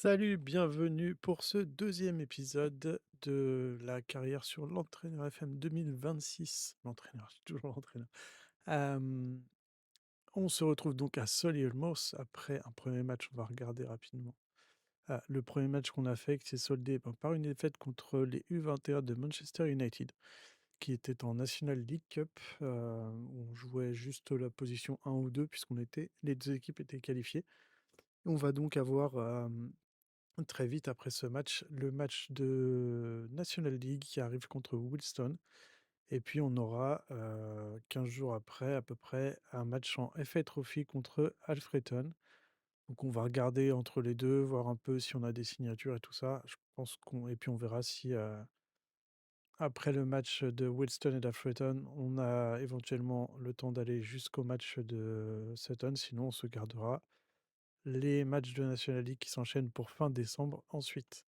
Salut, bienvenue pour ce deuxième épisode de la carrière sur l'entraîneur FM 2026. L'entraîneur, je suis toujours l'entraîneur. Euh, on se retrouve donc à Solihull Moors après un premier match. On va regarder rapidement. Le premier match qu'on a fait, qui s'est soldé par une défaite contre les U21 de Manchester United, qui était en National League Cup. On jouait juste la position 1 ou 2, puisqu'on était, les deux équipes étaient qualifiées. On va donc avoir très vite après ce match, le match de National League qui arrive contre Wilston. Et puis on aura 15 jours après, à peu près, un match en FA Trophy contre Alfreton. Donc on va regarder entre les deux, voir un peu si on a des signatures et tout ça. Je pense qu'on et puis on verra si après le match de Wilston et d'Alfreton, on a éventuellement le temps d'aller jusqu'au match de Sutton. Sinon, on se gardera les matchs de National League qui s'enchaînent pour fin décembre ensuite.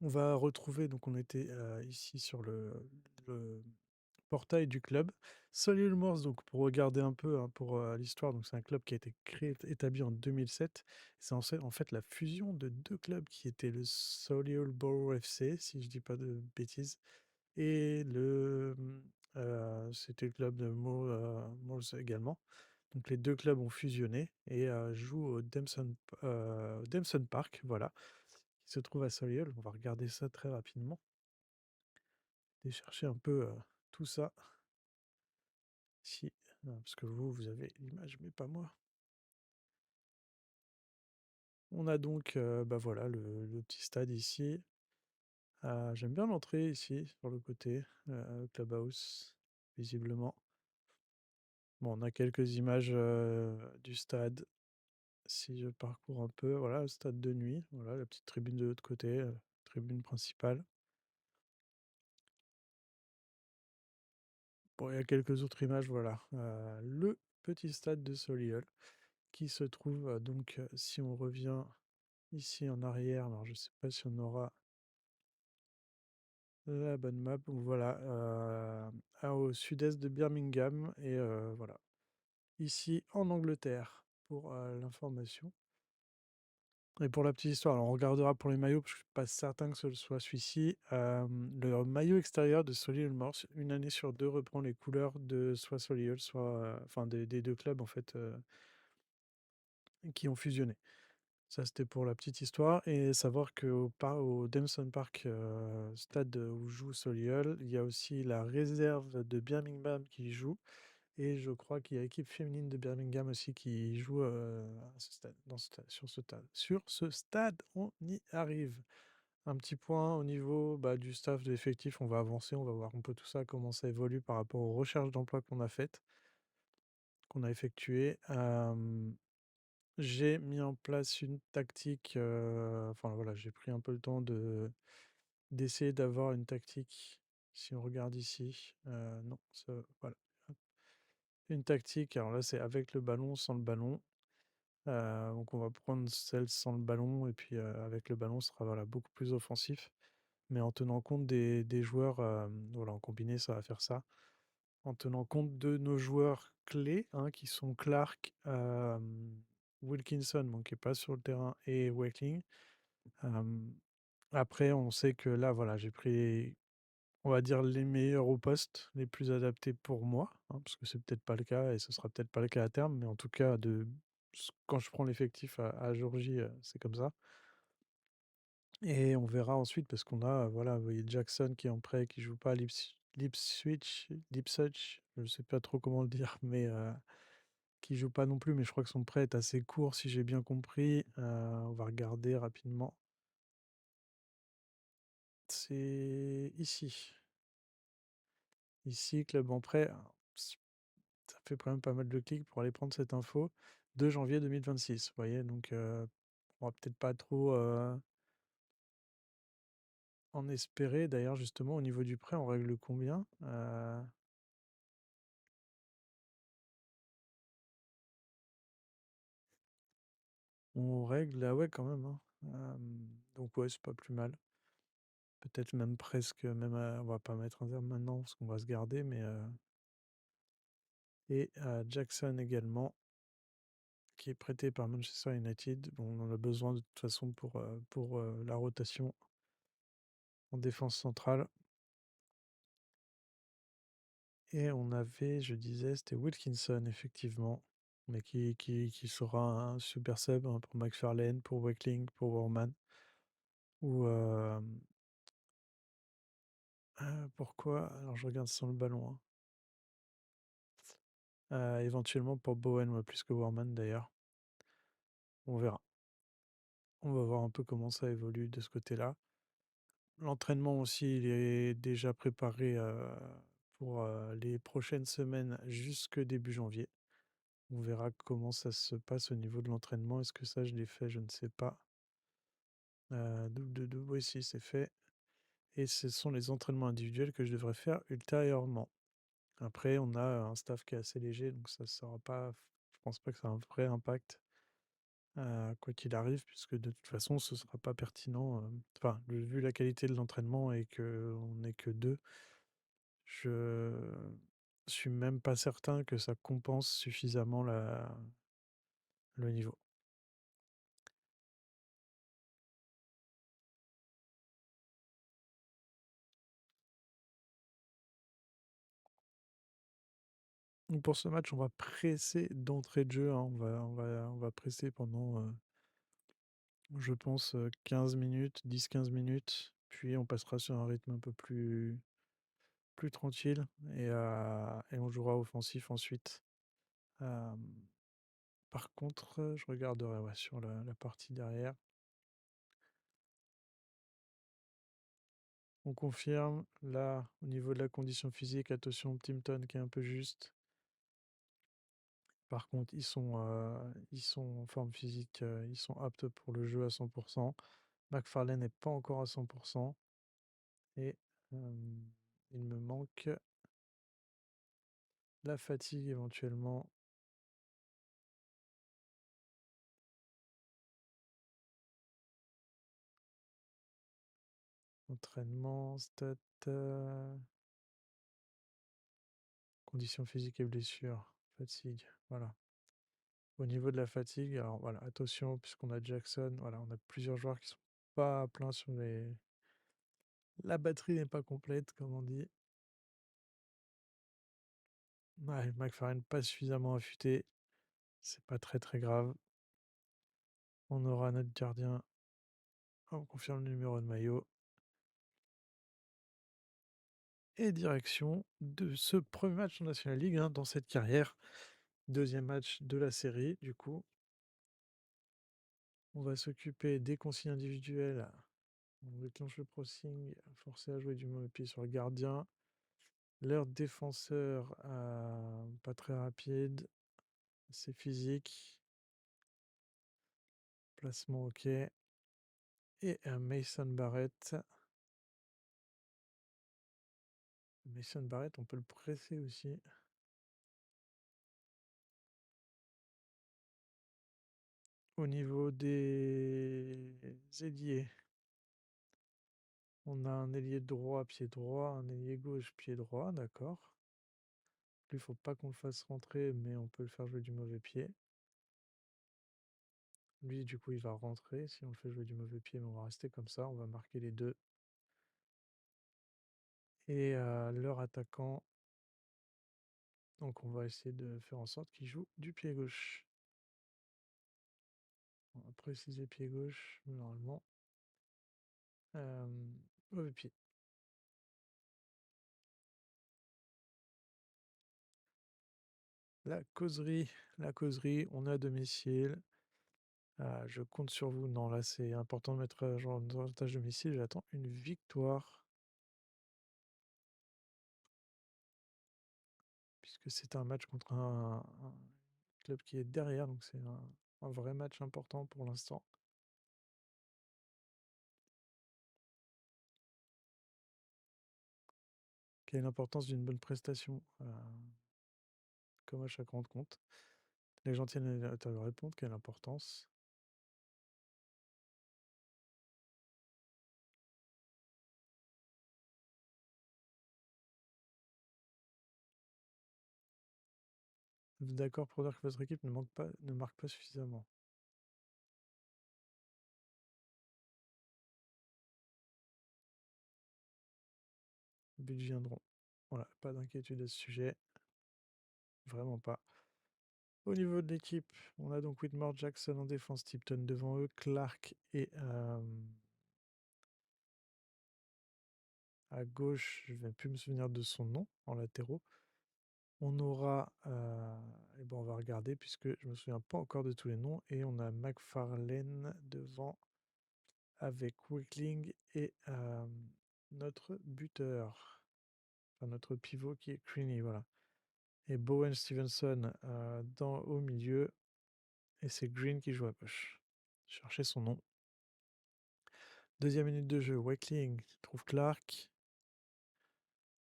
On va retrouver, donc on était ici sur le portail du club. Solihull Moors, donc pour regarder un peu hein, pour l'histoire, donc c'est un club qui a été créé, établi en 2007. C'est en fait la fusion de deux clubs qui étaient le Solihull Borough FC, si je dis pas de bêtises, et c'était le club de Moors également. Donc les deux clubs ont fusionné et jouent au Dempson Park, voilà, qui se trouve à Solihull. On va regarder ça très rapidement et chercher un peu tout ça ici. Parce que vous avez l'image, mais pas moi. On a donc, voilà, le petit stade ici. J'aime bien l'entrée ici, sur le côté, clubhouse, visiblement. Bon, on a quelques images du stade. Si je parcours un peu, voilà, le stade de nuit. Voilà, la petite tribune de l'autre côté, tribune principale. Bon, il y a quelques autres images, voilà. Le petit stade de Solihull qui se trouve donc, si on revient ici en arrière, alors je sais pas si on aura la bonne map, voilà, au sud-est de Birmingham et voilà, ici en Angleterre pour l'information. Et pour la petite histoire, alors on regardera pour les maillots, parce que je suis pas certain que ce soit celui-ci. Le maillot extérieur de Solihull Moors, une année sur deux, reprend les couleurs de soit Solihull, soit enfin des deux clubs en fait qui ont fusionné. Ça, c'était pour la petite histoire. Et savoir qu'au Dempson Park, stade où joue Solihull, il y a aussi la réserve de Birmingham qui joue. Et je crois qu'il y a l'équipe féminine de Birmingham aussi qui joue à ce stade, sur ce stade. Sur ce stade, on y arrive. Un petit point au niveau du staff de l'effectif, on va avancer, on va voir un peu tout ça, comment ça évolue par rapport aux recherches d'emploi qu'on a faites, qu'on a effectuées. J'ai mis en place une tactique, enfin voilà, j'ai pris un peu le temps d'essayer d'avoir une tactique. Si on regarde ici, non, voilà. Hop. Une tactique, alors là c'est avec le ballon, sans le ballon. Donc on va prendre celle sans le ballon et puis avec le ballon, ce sera voilà, beaucoup plus offensif. Mais en tenant compte des joueurs, voilà, en combiné, ça va faire ça. En tenant compte de nos joueurs clés, hein, qui sont Clark, Wilkinson, bon, qui n'est pas sur le terrain, et Wakeling. Après, on sait que là, voilà, j'ai pris, on va dire, les meilleurs au poste, les plus adaptés pour moi, hein, parce que c'est peut-être pas le cas et ce sera peut-être pas le cas à terme, mais en tout cas, quand je prends l'effectif à Georgie, c'est comme ça. Et on verra ensuite, parce qu'on a, voilà, vous voyez Jackson qui est en prêt, qui joue pas à Ipswich, je sais pas trop comment le dire, mais qui joue pas non plus, mais je crois que son prêt est assez court, si j'ai bien compris. On va regarder rapidement. C'est ici. Ici, club en prêt. Alors, ça fait quand même pas mal de clics pour aller prendre cette info. 2 janvier 2026, vous voyez, donc on va peut-être pas trop en espérer. D'ailleurs, justement, au niveau du prêt, on règle combien? On règle, ah ouais, quand même, hein. Donc ouais, c'est pas plus mal. Peut-être même presque, même, on va pas mettre un terme maintenant parce qu'on va se garder, mais et Jackson également. qui est prêté par Manchester United. Bon, on en a besoin de toute façon pour la rotation en défense centrale. Et on avait, je disais, c'était Wilkinson, effectivement, mais qui sera un super sub, hein, pour McFarlane, pour Wakeling, pour Worman. Ou pourquoi? Alors je regarde sans le ballon, hein. Éventuellement pour Bowen, ouais, plus que Worman d'ailleurs. On verra. On va voir un peu comment ça évolue de ce côté-là. L'entraînement aussi, il est déjà préparé pour les prochaines semaines jusque début janvier. On verra comment ça se passe au niveau de l'entraînement. Est-ce que ça, je l'ai fait? Je ne sais pas. Double de double, oui, si, c'est fait. Et ce sont les entraînements individuels que je devrais faire ultérieurement. Après, on a un staff qui est assez léger, donc ça sera pas, je pense pas que ça a un vrai impact, quoi qu'il arrive, puisque de toute façon, ce sera pas pertinent. Enfin, vu la qualité de l'entraînement et qu'on n'est que deux, je suis même pas certain que ça compense suffisamment le niveau. Donc pour ce match, on va presser d'entrée de jeu, hein. On va presser pendant, je pense, 15 minutes, 10-15 minutes, puis on passera sur un rythme un peu plus tranquille et on jouera offensif ensuite. Hem, Par contre, je regarderai, ouais, sur la partie derrière. On confirme, là, au niveau de la condition physique, attention, Timpton qui est un peu juste. Par contre, ils sont en forme physique, ils sont aptes pour le jeu à 100%. McFarlane n'est pas encore à 100%. Et il me manque la fatigue éventuellement. Entraînement, stats, conditions physiques et blessures, fatigue. Voilà. Au niveau de la fatigue, alors voilà, attention, puisqu'on a Jackson, voilà, on a plusieurs joueurs qui sont pas à plein sur les. La batterie n'est pas complète, comme on dit. Ouais, McFarlane pas suffisamment affûté. C'est pas très très grave. On aura notre gardien. On confirme le numéro de maillot. Et direction de ce premier match en National League, hein, dans cette carrière. Deuxième match de la série, du coup. On va s'occuper des consignes individuelles. On déclenche le pressing, forcé à jouer du mauvais pied sur le gardien. Leur défenseur, pas très rapide, c'est physique. Placement ok. Et un Mason Barrett. Mason Barrett, on peut le presser aussi. Au niveau des ailiers, on a un ailier droit, pied droit, un ailier gauche, pied droit, d'accord. Lui, il faut pas qu'on le fasse rentrer, mais on peut le faire jouer du mauvais pied. Lui, du coup, il va rentrer. Si on le fait jouer du mauvais pied, mais on va rester comme ça. On va marquer les deux. Et leur attaquant, donc on va essayer de faire en sorte qu'il joue du pied gauche. On va préciser pied gauche, mais normalement. Mauvais pied. La causerie, on est à domicile. Je compte sur vous. Non, là, c'est important de mettre genre un avantage domicile. J'attends une victoire. Puisque c'est un match contre un club qui est derrière, donc c'est un vrai match important pour l'instant. Quelle est l'importance d'une bonne prestation, comme à chaque rencontre. Les gentils analysateurs répondent, quelle importance. Vous êtes d'accord pour dire que votre équipe ne marque pas suffisamment. Les buts viendront. Voilà, pas d'inquiétude à ce sujet. Vraiment pas. Au niveau de l'équipe, on a donc Whitmore, Jackson en défense, Tipton devant eux, Clark et à gauche, je ne vais plus me souvenir de son nom, en latéraux. On aura, et bon, on va regarder puisque je me souviens pas encore de tous les noms, et on a McFarlane devant avec Wakeling et notre buteur, enfin notre pivot qui est Creaney, voilà. Et Bowen Stevenson au milieu, et c'est Green qui joue à gauche. Cherchez son nom. Deuxième minute de jeu, Wakeling trouve Clark.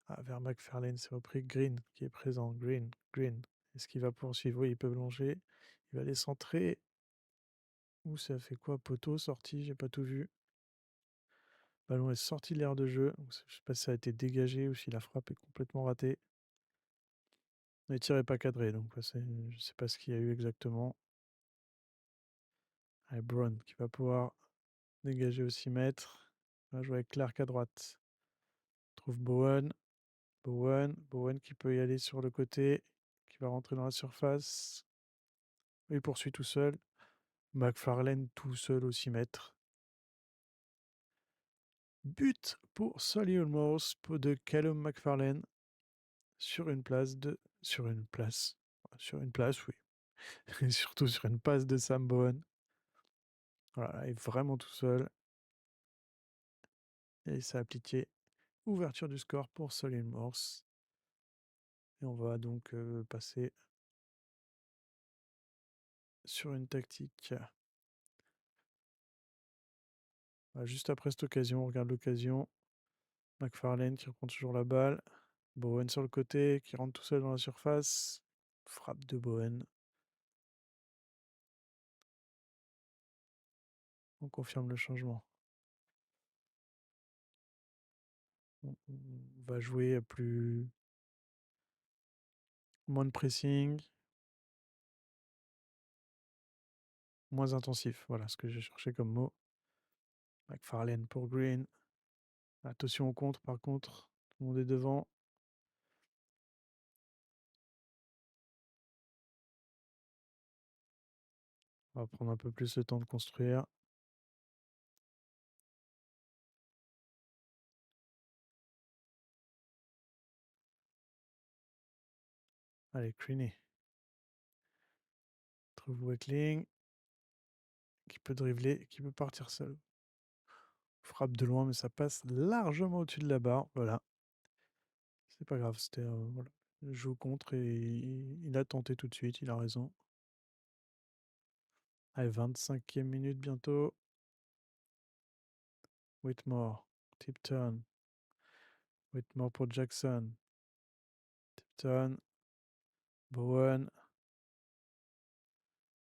Ah, vers McFarlane, c'est repris Green qui est présent. Green. Est-ce qu'il va poursuivre? Oui, il peut longer. Il va aller centrer. Ouh, ça fait quoi? Poteau, sorti, j'ai pas tout vu. Ballon est sorti de l'aire de jeu. Donc, je sais pas si ça a été dégagé ou si la frappe est complètement ratée. Le tir n'est pas cadré, donc je sais pas ce qu'il y a eu exactement. Allez, Brown qui va pouvoir dégager au 6 mètres. On va jouer avec Clark à droite. On trouve Bowen. Bowen qui peut y aller sur le côté, qui va rentrer dans la surface. Il poursuit tout seul. McFarlane tout seul au 6 mètres. But pour Solihull de Callum McFarlane sur une place de. Sur une place. Sur une place, oui. Et surtout sur une passe de Sam Bowen. Voilà, il est vraiment tout seul. Et ça a appliqué. Ouverture du score pour Solihull Morse. Et on va donc passer sur une tactique. Juste après cette occasion, on regarde l'occasion. McFarlane qui reprend toujours la balle. Bowen sur le côté, qui rentre tout seul dans la surface. Frappe de Bowen. On confirme le changement. On va jouer plus. Moins de pressing. Moins intensif. Voilà ce que j'ai cherché comme mot. McFarlane pour Green. Attention au contre par contre. Tout le monde est devant. On va prendre un peu plus le temps de construire. Allez, Creaney. Trouve Wakeling. Qui peut dribbler, qui peut partir seul. Frappe de loin, mais ça passe largement au-dessus de la barre. Voilà. C'est pas grave, c'était. Voilà. Je joue contre et il a tenté tout de suite, il a raison. Allez, 25e minute bientôt. Whitmore. Tipton. Whitmore pour Jackson. Tipton. Bowen.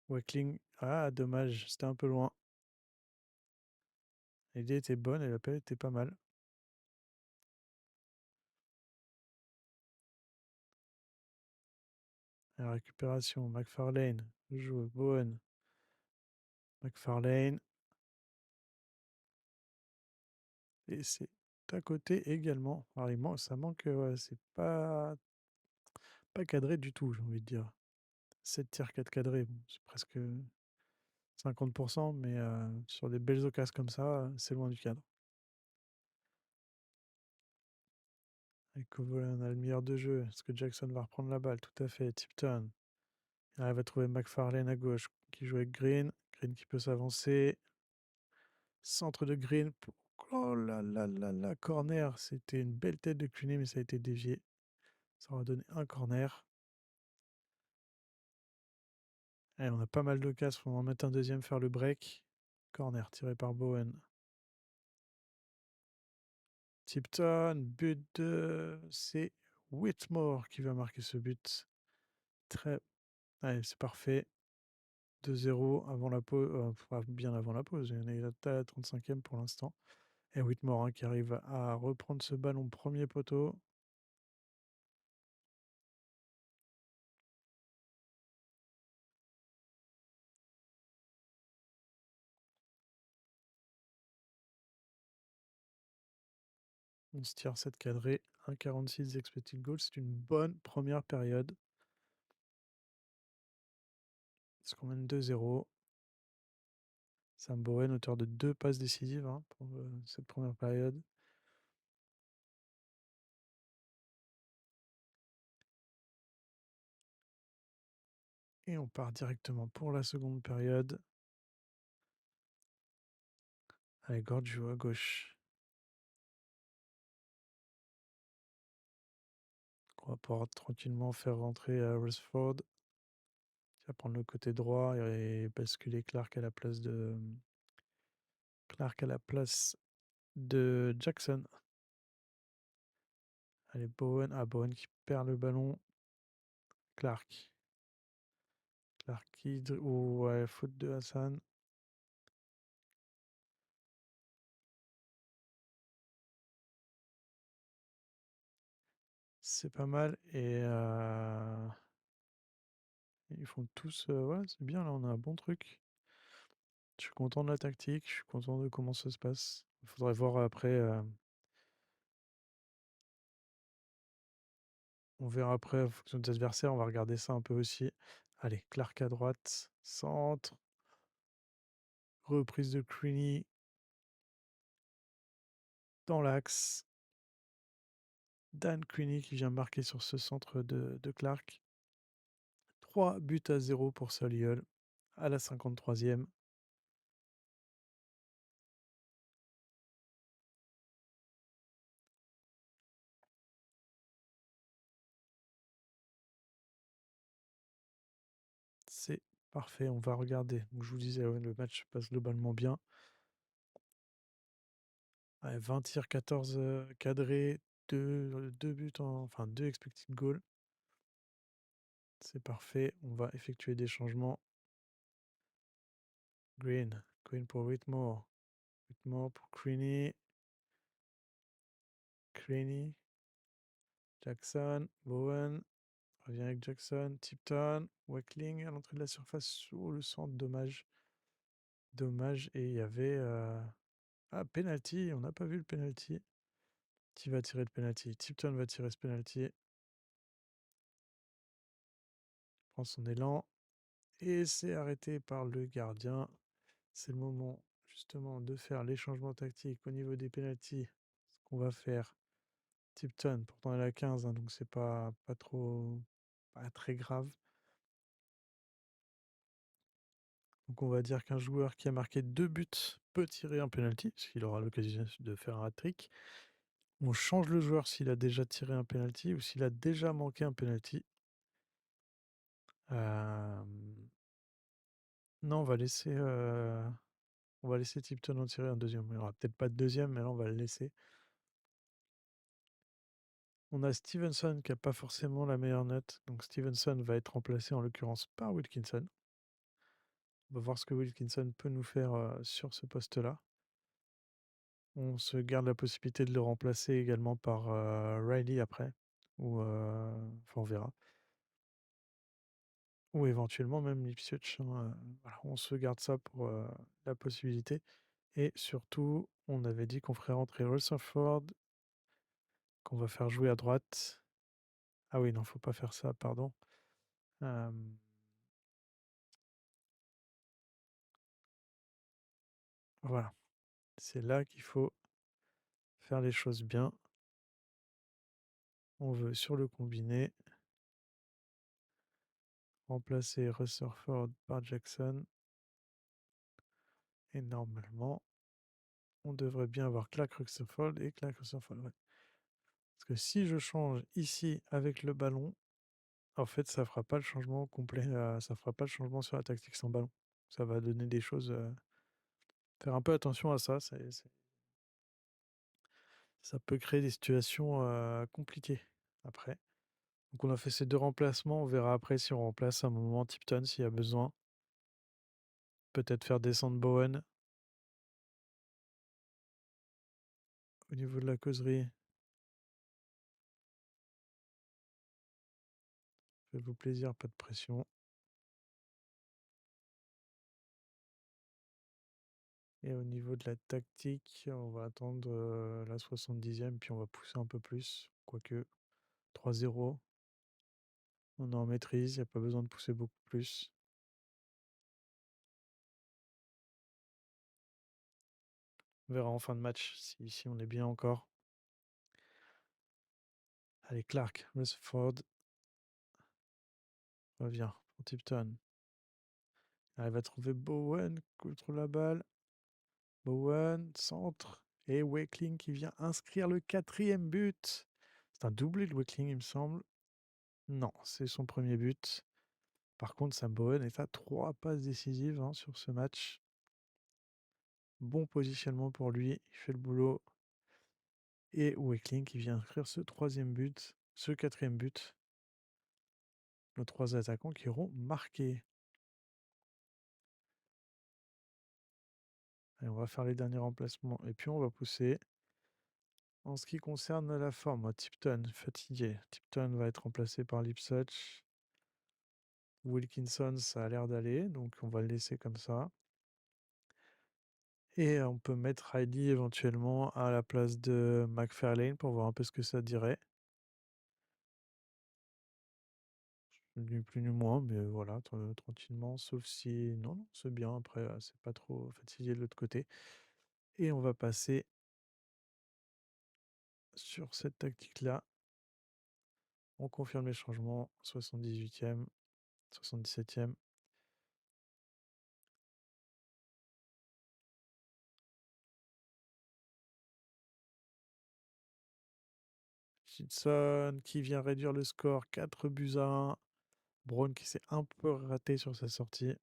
Wakeling. Ah, dommage, c'était un peu loin. L'idée était bonne et l'appel était pas mal. La récupération. McFarlane. Joue Bowen. McFarlane. Et c'est à côté également. Alors, ça manque, ouais, c'est pas cadré du tout, j'ai envie de dire. 7 tirs 4 cadrés, bon, c'est presque 50%, mais sur des belles occasions comme ça, c'est loin du cadre. Et Kovolan a le meilleur de jeu. Est-ce que Jackson va reprendre la balle? Tout à fait. Tipton. Il arrive à trouver McFarlane à gauche qui joue avec Green. Green qui peut s'avancer. Centre de Green. Oh là là là là, corner. C'était une belle tête de Cluny, mais ça a été dévié. Ça aura donné un corner. Allez, on a pas mal d'occasions. Il faut en mettre un deuxième, faire le break. Corner tiré par Bowen. Tipton, but de. C'est Whitmore qui va marquer ce but. Très. Allez, c'est parfait. 2-0 avant la pause. Bien avant la pause. On est à la 35e pour l'instant. Et Whitmore qui arrive à reprendre ce ballon premier poteau. On se tire 7 cadrés, 1,46 expected goal. C'est une bonne première période. Parce qu'on mène 2-0. Sam Bowen, auteur de 2 passes décisives hein, pour cette première période. Et on part directement pour la seconde période. Allez, Gord joue à gauche. On va pouvoir tranquillement faire rentrer Rashford. Qui va prendre le côté droit et basculer Clark à la place de Jackson. Allez, Bowen. Ah, Bowen qui perd le ballon. Clark. Clark qui... Oh, ouais, faute de Hassan. C'est pas mal. Et ils font tous... ouais, c'est bien, là, on a un bon truc. Je suis content de la tactique. Je suis content de comment ça se passe. Il faudrait voir après... on verra après, en fonction des adversaires, on va regarder ça un peu aussi. Allez, Clark à droite. Centre. Reprise de Creaney. Dans l'axe. Dan Creaney qui vient marquer sur ce centre de Clark. 3-0 pour Solihull à la 53e. C'est parfait, on va regarder. Donc, je vous disais, ouais, le match passe globalement bien. Ouais, 20 tirs, 14 cadrés, 2 buts, enfin 2 expected goals. C'est parfait, on va effectuer des changements. Green pour Whitmore. Whitmore pour Creaney. Creaney. Jackson. Bowen. Revient avec Jackson. Tipton. Wakeling à l'entrée de la surface sur le centre. Dommage. Dommage. Et il y avait... Ah, penalty. On n'a pas vu le penalty. Qui va tirer le penalty? Tipton va tirer ce penalty. Prend son élan. Et c'est arrêté par le gardien. C'est le moment justement de faire les changements tactiques au niveau des penalties. Ce qu'on va faire. Tipton, pourtant elle a 15, hein, donc c'est pas trop... pas très grave. Donc on va dire qu'un joueur qui a marqué 2 buts peut tirer un penalty, parce qu'il aura l'occasion de faire un hat-trick. On change le joueur s'il a déjà tiré un penalty ou s'il a déjà manqué un penalty. Non, on va laisser Tipton en tirer un deuxième. Il n'y aura peut-être pas de deuxième, mais là on va le laisser. On a Stevenson qui n'a pas forcément la meilleure note. Donc Stevenson va être remplacé en l'occurrence par Wilkinson. On va voir ce que Wilkinson peut nous faire sur ce poste-là. On se garde la possibilité de le remplacer également par Riley après. Ou enfin on verra. Ou éventuellement même Ipswich, hein, voilà, on se garde ça pour la possibilité. Et surtout, on avait dit qu'on ferait rentrer Rutherford, qu'on va faire jouer à droite. Ah oui, non, faut pas faire ça, pardon. Voilà, c'est là qu'il faut faire les choses bien. On veut sur le combiné remplacer Rutherford par Jackson. Et normalement, on devrait bien avoir Clark Rutherford et Clark Rutherford. Ouais. Parce que si je change ici avec le ballon, en fait, ça fera pas le changement complet. Ça fera pas le changement sur la tactique sans ballon. Ça va donner des choses. Faire un peu attention à ça. Ça peut créer des situations compliquées après. Donc on a fait ces 2 remplacements. On verra après si on remplace à un moment Tipton s'il y a besoin. Peut-être faire descendre Bowen. Au niveau de la causerie, faites-vous plaisir, pas de pression. Et au niveau de la tactique, on va attendre la 70e, puis on va pousser un peu plus. Quoique 3-0, on est en maîtrise, il n'y a pas besoin de pousser beaucoup plus. On verra en fin de match si on est bien encore. Allez, Clark, Rutherford revient pour Tipton. Il arrive à trouver Bowen, contre la balle. Bowen, centre. Et Wakeling qui vient inscrire le 4e but. C'est un doublé de Wakeling, il me semble. Non, c'est son premier but. Par contre, Sam Bowen est à 3 passes décisives sur ce match. Bon positionnement pour lui, il fait le boulot. Et Wakeling qui vient inscrire ce 3e but, ce 4e but. Nos 3 attaquants qui auront marqué. Allez, on va faire les derniers remplacements et puis on va pousser. En ce qui concerne la forme, Tipton fatigué. Tipton va être remplacé par Lipsutch. Wilkinson, ça a l'air d'aller, donc on va le laisser comme ça. Et on peut mettre Riley éventuellement à la place de McFarlane pour voir un peu ce que ça dirait. Ni plus ni moins, mais voilà, tranquillement, sauf si... Non, non, c'est bien, après, c'est pas trop fatigué de l'autre côté. Et on va passer sur cette tactique-là. On confirme les changements, 78e, 77e. Kitson qui vient réduire le score, 4-1. Brown qui s'est un peu raté sur sa sortie.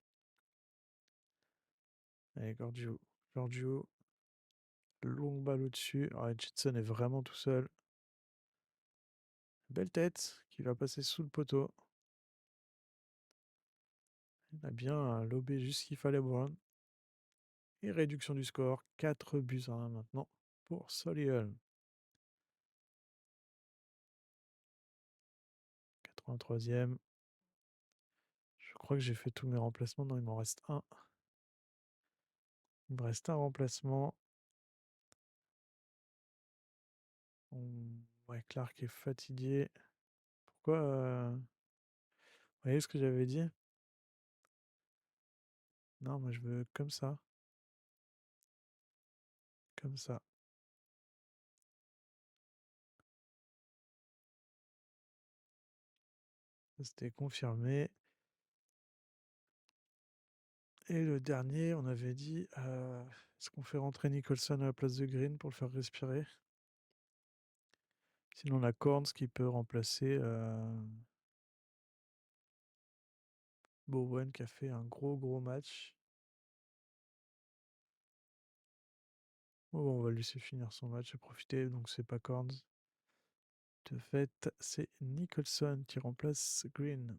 Allez, Gorgiou, longue balle au-dessus. Richardson est vraiment tout seul. Belle tête qui va passer sous le poteau. Il a bien lobé juste ce qu'il fallait Brown. Et réduction du score, 4-1 maintenant pour Solihull. 83e. Je crois que j'ai fait tous mes remplacements. Non, il m'en reste un. Il me reste un remplacement. Ouais, Clark est fatigué. Pourquoi Vous voyez ce que j'avais dit? Non, moi je veux comme ça. Comme ça. C'était confirmé. Et le dernier, on avait dit est-ce qu'on fait rentrer Nicholson à la place de Green pour le faire respirer? Sinon, on a Corns qui peut remplacer Bowen qui a fait un gros match. Bon, on va le laisser finir son match et profiter. Donc, c'est pas Corns. De fait, c'est Nicholson qui remplace Green.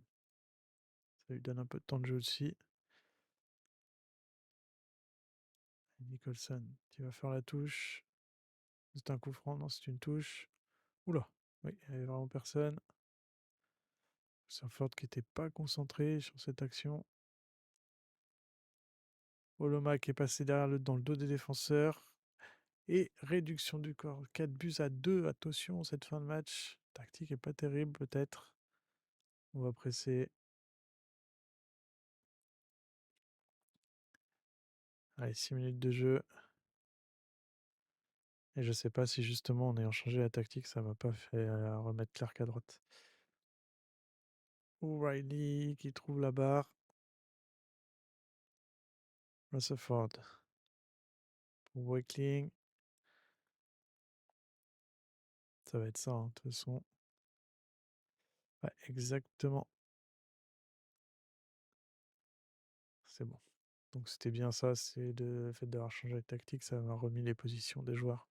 Ça lui donne un peu de temps de jeu aussi. Nicholson qui va faire la touche. C'est un coup franc, non, c'est une touche. Oula, oui, il n'y avait vraiment personne. Surford qui n'était pas concentré sur cette action. Oloma qui est passé dans le dos des défenseurs. Et réduction du corps. 4-2. Attention, cette fin de match. Tactique est pas terrible, peut-être. On va presser. Allez, 6 minutes de jeu. Et je sais pas si justement en ayant changé la tactique, ça m'a pas fait remettre Clark à droite. O'Reilly qui trouve la barre. Rutherford pour Wakeling. Ça va être ça, de toute façon. Ouais, exactement. C'est bon. Donc c'était bien ça, c'est le fait d'avoir changé de tactique, ça m'a remis les positions des joueurs.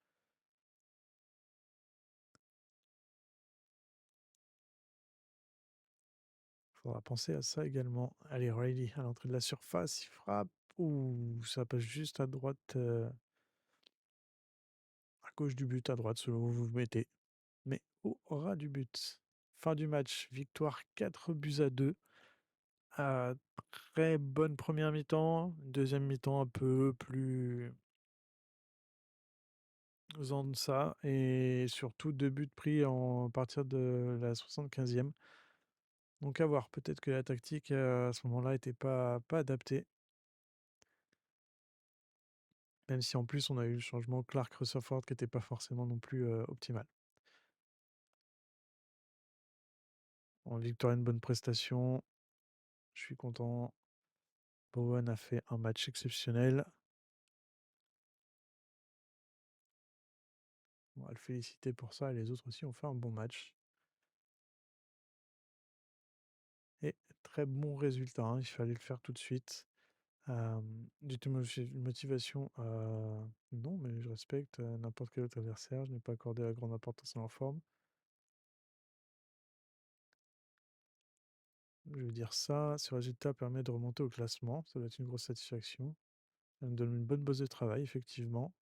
Faudra penser à ça également. Allez, Riley à l'entrée de la surface, il frappe. Ouh, ça passe juste à droite, à gauche du but, à droite, selon où vous vous mettez. Mais au ras du but. Fin du match, victoire 4-2. Heu, Très bonne première mi-temps, deuxième mi-temps un peu plus en deçà et surtout 2 buts pris à partir de la 75e. Donc à voir, peut-être que la tactique, à ce moment-là était pas adaptée. Même si en plus on a eu le changement Clark Rutherford qui était pas forcément non plus, optimal. En victoire, une bonne prestation, je suis content. Bowen a fait un match exceptionnel. On va le féliciter pour ça et les autres aussi ont fait un bon match et très bon résultat, hein, il fallait le faire tout de suite. Du tout motivation, non, mais je respecte, n'importe quel autre adversaire. Je n'ai pas accordé la grande importance à leur forme. Je veux dire ça, ce résultat permet de remonter au classement, ça doit être une grosse satisfaction. Ça me donne une bonne base de travail, effectivement.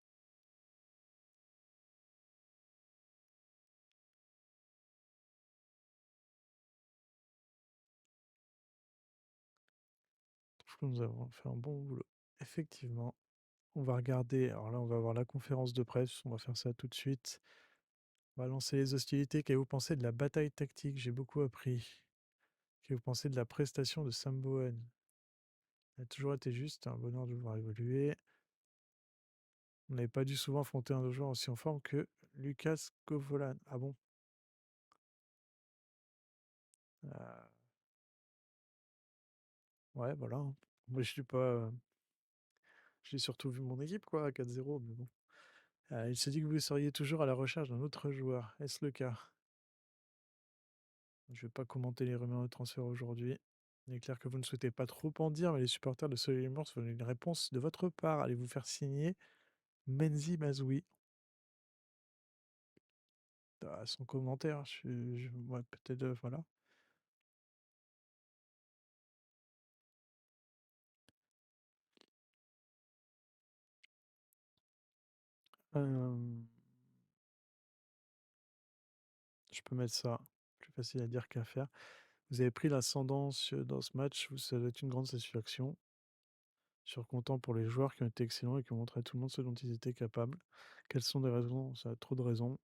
Je trouve que nous avons fait un bon boulot. Effectivement, on va regarder, alors là, on va avoir la conférence de presse, on va faire ça tout de suite. On va lancer les hostilités. Qu'avez-vous pensé de la bataille tactique? J'ai beaucoup appris. Qu'avez-vous pensé de la prestation de Sam Bowen? Elle a toujours été juste, un bonheur de le voir évoluer. On n'avait pas dû souvent affronter un joueur aussi en forme que Lucas Govolan. Ah bon? Euh, ouais, voilà, hein. Moi, je suis pas. J'ai surtout vu mon équipe, quoi, à 4-0, mais bon. Il se dit que vous seriez toujours à la recherche d'un autre joueur. Est-ce le cas? Je vais pas commenter les rumeurs de transfert aujourd'hui. Il est clair que vous ne souhaitez pas trop en dire, mais les supporters de Soleil Morse veulent une réponse de votre part. Allez-vous faire signer Menzi Mazoui? Ah, son commentaire, ouais, peut-être, voilà. Euh, je peux mettre ça. Plus facile à dire qu'à faire. Vous avez pris l'ascendance dans ce match, ça doit être une grande satisfaction. Content pour les joueurs qui ont été excellents et qui ont montré à tout le monde ce dont ils étaient capables. Quelles sont les raisons? Ça a trop de raisons.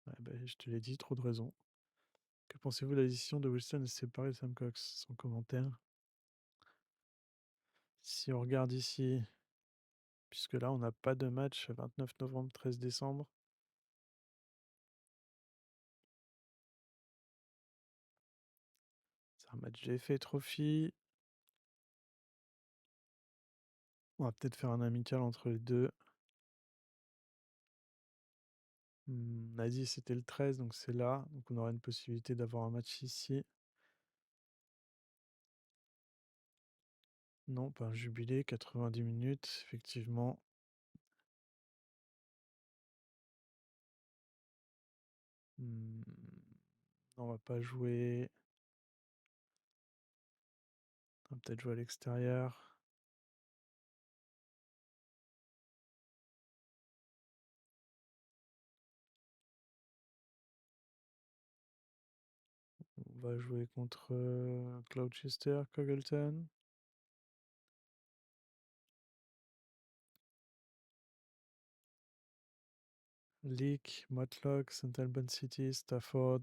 Ouais, ben, je te l'ai dit, trop de raisons. Que pensez-vous de la décision de Wilson de séparer Sam Cox? Sans commentaire. Si on regarde ici, puisque là on n'a pas de match 29 novembre, 13 décembre. C'est un match GFA Trophy. On va peut-être faire un amical entre les deux. On a dit c'était le 13, donc c'est là. Donc on aura une possibilité d'avoir un match ici. Non, pas un jubilé, 90 minutes, effectivement. Hmm, on va pas jouer. On va peut-être jouer à l'extérieur. On va jouer contre Gloucester, Cogleton. Leek, Matlock, St Albans City, Stafford,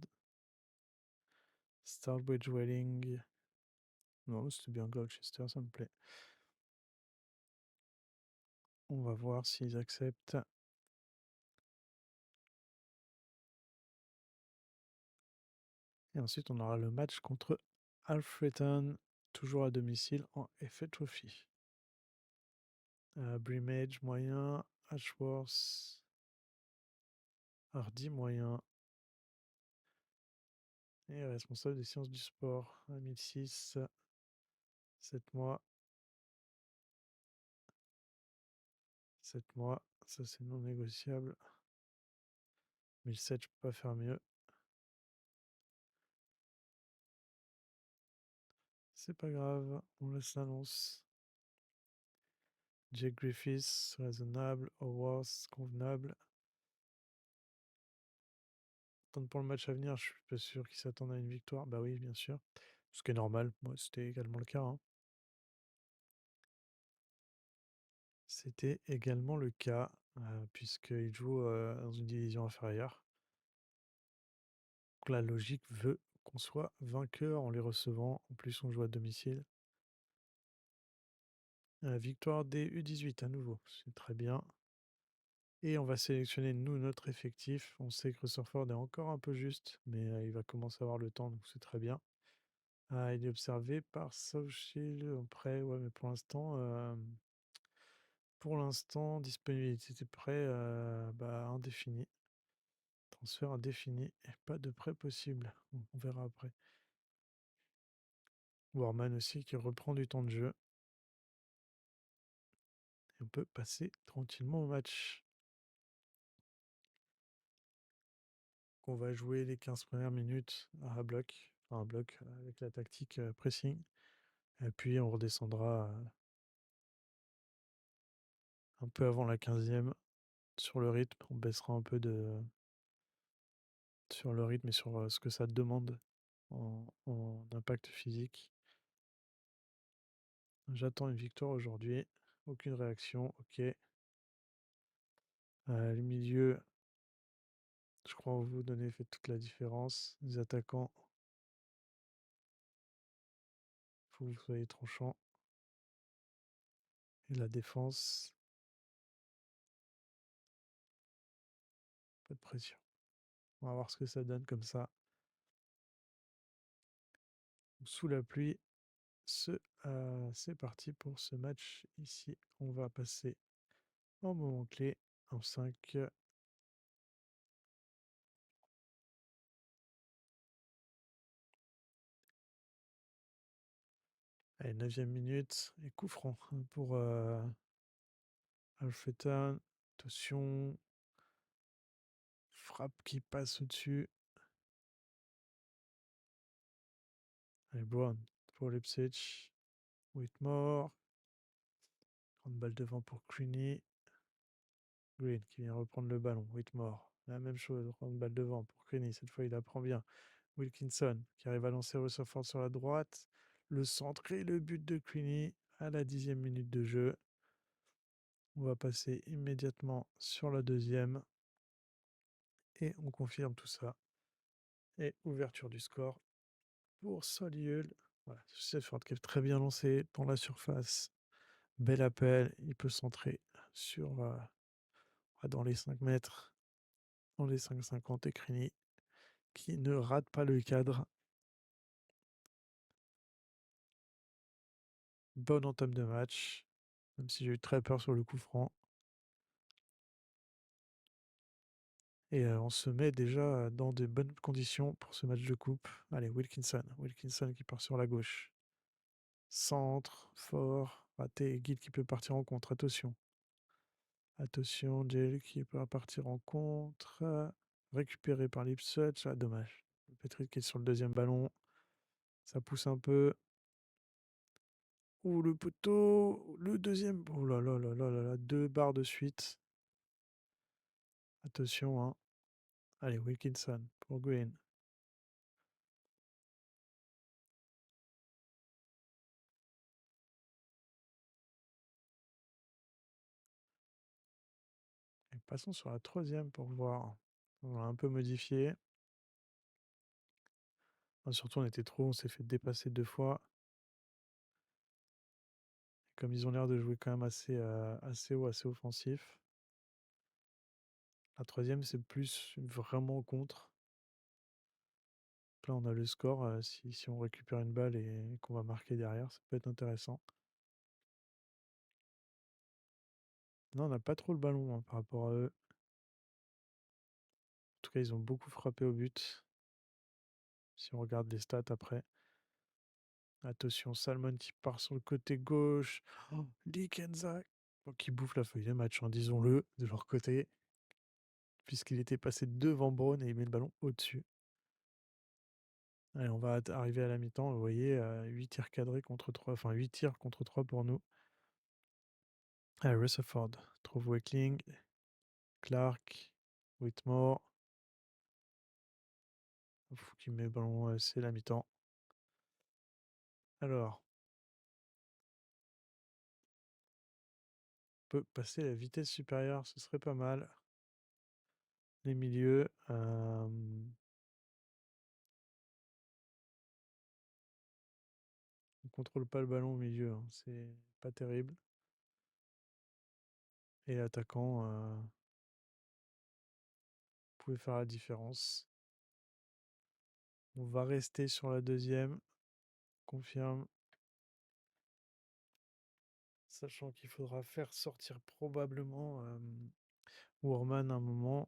Starbridge Welling. Non, c'était bien Gloucester, ça me plaît. On va voir s'ils acceptent. Et ensuite, on aura le match contre Alfreton, toujours à domicile en FA Trophy. Brimage moyen, Ashworth, Hardy moyen. Et responsable des sciences du sport, 1006, 7 mois. 7 mois, ça c'est non négociable. 1007, je peux pas faire mieux. C'est pas grave, on laisse l'annonce. Jake Griffiths, raisonnable. Howard, convenable. Attendre pour le match à venir, je suis pas sûr qu'ils s'attendent à une victoire. Bah oui, bien sûr. Ce qui est normal, moi c'était également le cas, hein. C'était également le cas, puisqu'ils jouent, dans une division inférieure. Donc la logique veut qu'on soit vainqueur en les recevant. En plus, on joue à domicile. Victoire des U18 à nouveau, c'est très bien. Et on va sélectionner, nous, notre effectif. On sait que Rutherford est encore un peu juste, mais il va commencer à avoir le temps, donc c'est très bien. Il est observé par Sauchil en prêt, ouais, mais pour l'instant, disponibilité de prêt indéfinie. Transfert indéfini et pas de prêt possible. On verra après. Warman aussi qui reprend du temps de jeu. Et on peut passer tranquillement au match. On va jouer les 15 premières minutes à bloc, enfin à bloc avec la tactique pressing. Et puis on redescendra un peu avant la 15e sur le rythme. On baissera un peu sur le rythme et sur ce que ça demande en impact physique. J'attends une victoire aujourd'hui. Aucune réaction. Ok. Le milieu, je crois que vous donnez fait toute la différence. Les attaquants, il faut que vous soyez tranchants. Et la défense, pas de pression. On va voir ce que ça donne comme ça. Sous la pluie, c'est parti pour ce match ici. On va passer en moment clé en 5. Allez, 9e minute et coup franc pour Alfreton. Attention, frappe qui passe au-dessus. Allez, Brown pour Leipzig. Whitmore. Grande balle devant pour Creaney. Green qui vient reprendre le ballon. Whitmore. La même chose, grande balle devant pour Creaney. Cette fois, il apprend bien. Wilkinson qui arrive à lancer Rutherford sur la droite. Le centre et le but de Creaney à la 10e minute de jeu. On va passer immédiatement sur la deuxième. Et on confirme tout ça. Et ouverture du score pour Solihull. Voilà, Rutherford qui est très bien lancé dans la surface. Bel appel. Il peut centrer sur dans les 5 mètres. Dans les 5,50 et Creaney qui ne rate pas le cadre. Bonne entame de match. Même si j'ai eu très peur sur le coup franc. Et on se met déjà dans de bonnes conditions pour ce match de coupe. Allez, Wilkinson. Wilkinson qui part sur la gauche. Centre, fort, raté. Guide qui peut partir en contre. Attention. Attention, Jay qui peut partir en contre. Récupéré par Lipsutch. Ah, dommage. Petrit qui est sur le deuxième ballon. Ça pousse un peu. Ouh, le poteau. Le deuxième. Oh là là là là là là. 2 barres de suite. Attention, hein. Allez, Wilkinson pour Green. Et passons sur la troisième pour voir. On l'a un peu modifié. Enfin, surtout, on était trop, on s'est fait dépasser 2 fois. Comme ils ont l'air de jouer quand même assez haut, assez offensif. La troisième, c'est plus vraiment contre. Là, on a le score. Si on récupère une balle et qu'on va marquer derrière, ça peut être intéressant. Non, on n'a pas trop le ballon par rapport à eux. En tout cas, ils ont beaucoup frappé au but. Si on regarde les stats après. Attention, Salmon qui part sur le côté gauche. Oh, Likenza qui bouffe la feuille de match, hein, disons-le, de leur côté. Puisqu'il était passé devant Braun et il met le ballon au-dessus. Allez, on va arriver à la mi-temps. Vous voyez, 8 tirs cadrés contre 3. Enfin, 8 tirs contre 3 pour nous. Allez, Rutherford trouve Wakeling. Clark. Whitmore. Fou qui met le ballon, c'est la mi-temps. Alors, on peut passer à la vitesse supérieure, ce serait pas mal. Les milieux, on contrôle pas le ballon au milieu, hein, c'est pas terrible. Et l'attaquant pouvait faire la différence. On va rester sur la deuxième, confirme, sachant qu'il faudra faire sortir probablement Worman un moment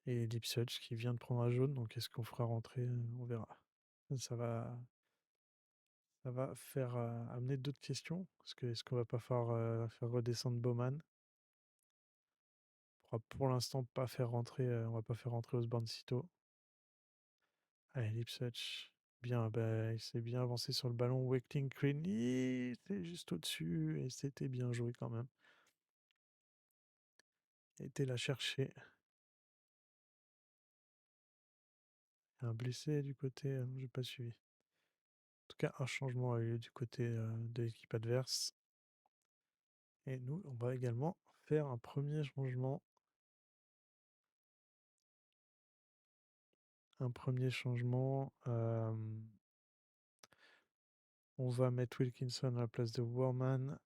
et Lipsutch qui vient de prendre un jaune, donc est-ce qu'on fera rentrer? On verra. Ça va, ça va faire amener d'autres questions, parce que est-ce qu'on va pas faire redescendre Bowman? On pourra pour l'instant pas faire rentrer, on va pas faire rentrer Osborne sitôt. Allez, Lipsutch. Bien, bah, il s'est bien avancé sur le ballon. Wakeling Green, c'est juste au-dessus et c'était bien joué quand même. Il était là chercher. Un blessé du côté, j'ai pas suivi. En tout cas, un changement a eu lieu du côté de l'équipe adverse. Et nous, on va également faire un premier changement. Un premier changement. On va mettre Wilkinson à la place de Warman.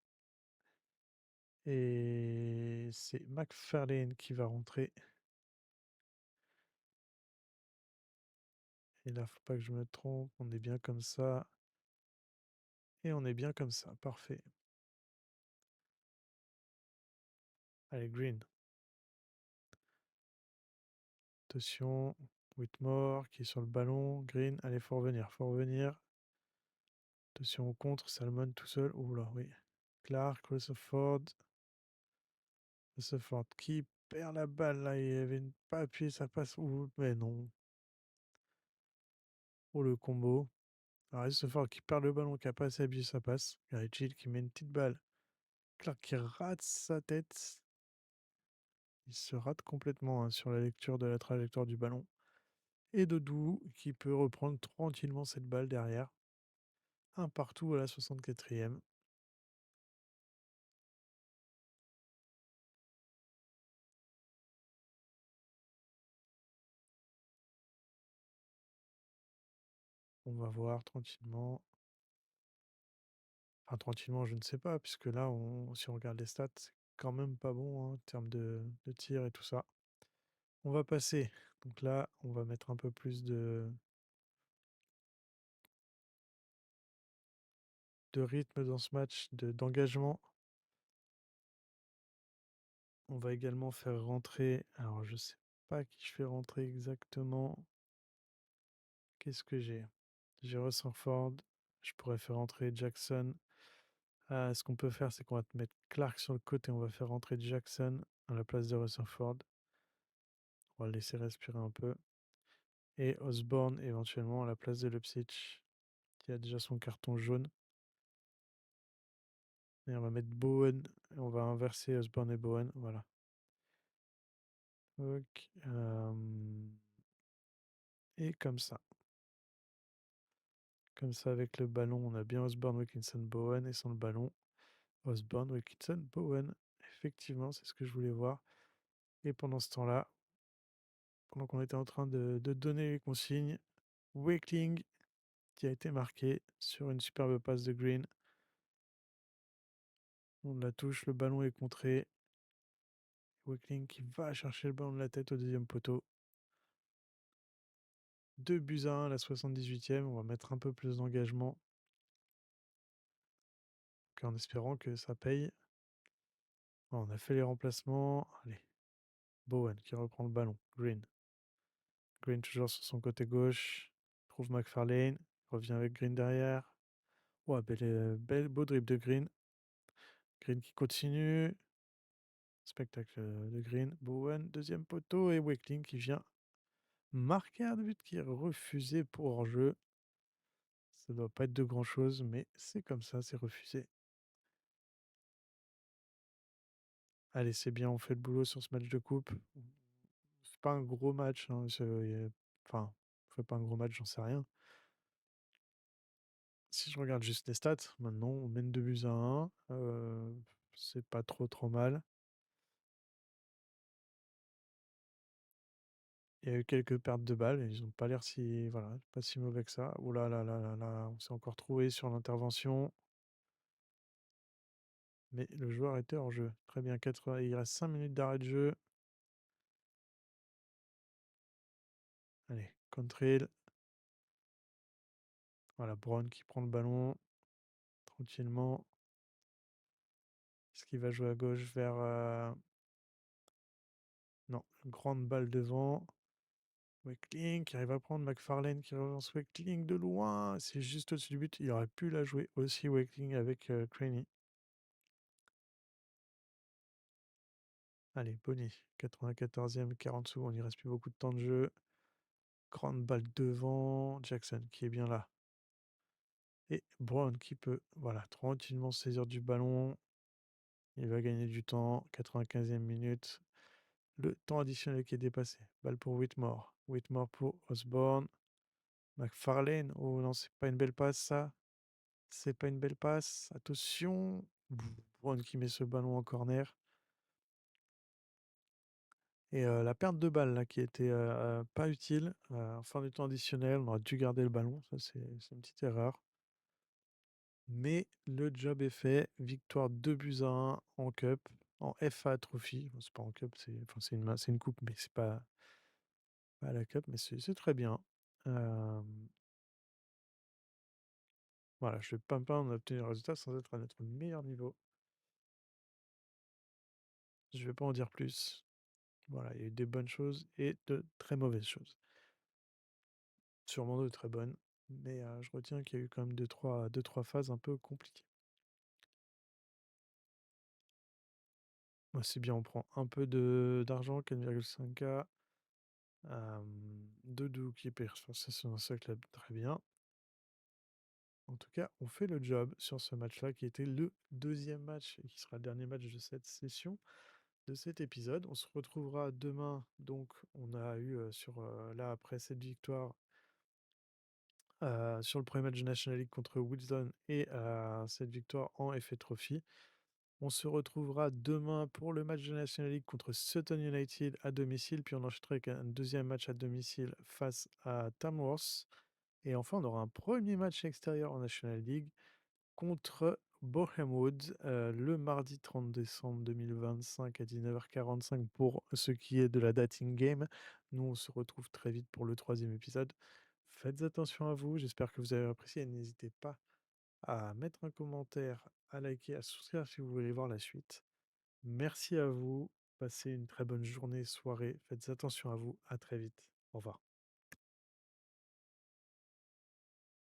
Et c'est McFarlane qui va rentrer. Et là, faut pas que je me trompe. On est bien comme ça. Et on est bien comme ça. Parfait. Allez, Green. Attention. Whitmore qui est sur le ballon. Green. Allez, faut revenir. Faut revenir. Attention au contre. Salmon tout seul. Oula, oui. Clark, Rutherford. Rutherford qui perd la balle. Là, il avait pas appuyé. Ça passe. Ouh, mais non. Oh, le combo. Alors, Rutherford qui perd le ballon. Qui a pas assez appuyé. Ça passe. Gary Chill qui met une petite balle. Clark qui rate sa tête. Il se rate complètement hein, sur la lecture de la trajectoire du ballon. Et Dodou qui peut reprendre tranquillement cette balle derrière. Un partout à la 64e. On va voir tranquillement. Enfin, tranquillement, je ne sais pas, puisque là, si on regarde les stats, c'est quand même pas bon hein, en termes de tir et tout ça. On va passer. Donc là, on va mettre un peu plus de rythme dans ce match, d'engagement. On va également faire rentrer. Alors, je sais pas qui je fais rentrer exactement. Qu'est-ce que j'ai? J'ai Rutherford. Je pourrais faire rentrer Jackson. Ce qu'on peut faire, c'est qu'on va te mettre Clark sur le côté. On va faire rentrer Jackson à la place de Rutherford. On va le laisser respirer un peu. Et Osborne éventuellement à la place de Lepsich, qui a déjà son carton jaune. Et on va mettre Bowen. Et on va inverser Osborne et Bowen. Voilà. Ok. Et comme ça. Comme ça, avec le ballon, on a bien Osborne, Wilkinson, Bowen. Et sans le ballon, Osborne, Wilkinson, Bowen. Effectivement, c'est ce que je voulais voir. Et pendant ce temps-là, pendant qu'on était en train de donner les consignes, Wakeling qui a été marqué sur une superbe passe de Green. On la touche, le ballon est contré. Wakeling qui va chercher le ballon de la tête au deuxième poteau. 2 buts à 1 à la 78e. On va mettre un peu plus d'engagement. En espérant que ça paye. Bon, on a fait les remplacements. Allez. Bowen qui reprend le ballon. Green. Green toujours sur son côté gauche. Trouve McFarlane. Revient avec Green derrière. Ouais, beau dribble de Green. Green qui continue. Spectacle de Green. Bowen, deuxième poteau. Et Wakeling qui vient marquer un but qui est refusé pour hors-jeu. Ça doit pas être de grand chose, mais c'est comme ça, c'est refusé. Allez, c'est bien, on fait le boulot sur ce match de coupe. C'est pas un gros match, hein, enfin, on fait pas un gros match, j'en sais rien. si je regarde juste les stats, maintenant, on mène 2 buts à 1, c'est pas trop, trop mal. Il y a eu quelques pertes de balles et ils ont pas l'air si voilà, pas si mauvais que ça. Ouh là là là là là, on s'est encore trouvé sur l'intervention, mais le joueur était hors jeu. Très bien, 80, il reste 5 minutes d'arrêt de jeu. Allez, contril. Voilà, Brown qui prend le ballon tranquillement. Est-ce qu'il va jouer à gauche vers, non, une grande balle devant. Wakeling qui arrive à prendre McFarlane qui relance Wakeling de loin. C'est juste au-dessus du but. Il aurait pu la jouer aussi Wakeling avec Craney. Allez, Bonny, 94e, 40 secondes. Il reste plus beaucoup de temps de jeu. Grande balle devant. Jackson qui est bien là. Et Brown qui peut, voilà, tranquillement saisir du ballon. Il va gagner du temps. 95e minute. Le temps additionnel qui est dépassé. Balle pour Whitmore. Whitmore pour Osborne. McFarlane. Oh non, c'est pas une belle passe ça. C'est pas une belle passe. Attention. Brown qui met ce ballon en corner. Et la perte de balle là qui était pas utile. En fin du temps additionnel, on aurait dû garder le ballon. Ça, c'est une petite erreur. Mais le job est fait. Victoire 2 buts à 1 en cup, en FA Trophy. Bon, c'est pas en cup, enfin, c'est une coupe, mais c'est pas la cup, mais c'est très bien. Voilà, je vais pas me plaindre d'obtenir le résultat sans être à notre meilleur niveau. Je vais pas en dire plus. Voilà, il y a eu des bonnes choses et de très mauvaises choses. Sûrement de très bonnes, mais je retiens qu'il y a eu quand même deux trois phases un peu compliquées. Moi, c'est bien, on prend un peu d'argent, 4,5K, de Doudou qui perd sur ce club, très bien. En tout cas, on fait le job sur ce match-là qui était le deuxième match et qui sera le dernier match de cette session, de cet épisode. On se retrouvera demain, donc on a eu là après cette victoire sur le premier match de National League contre Wilson et cette victoire en FA Trophy. On se retrouvera demain pour le match de National League contre Sutton United à domicile, puis on enchaînera avec un deuxième match à domicile face à Tamworth. Et enfin, on aura un premier match extérieur en National League contre Bournemouth le mardi 30 décembre 2025 à 19h45 pour ce qui est de la dating game. Nous, on se retrouve très vite pour le troisième épisode. Faites attention à vous, j'espère que vous avez apprécié et n'hésitez pas à mettre un commentaire, à liker, à souscrire si vous voulez voir la suite. Merci à vous, passez une très bonne journée, soirée, faites attention à vous, à très vite. Au revoir.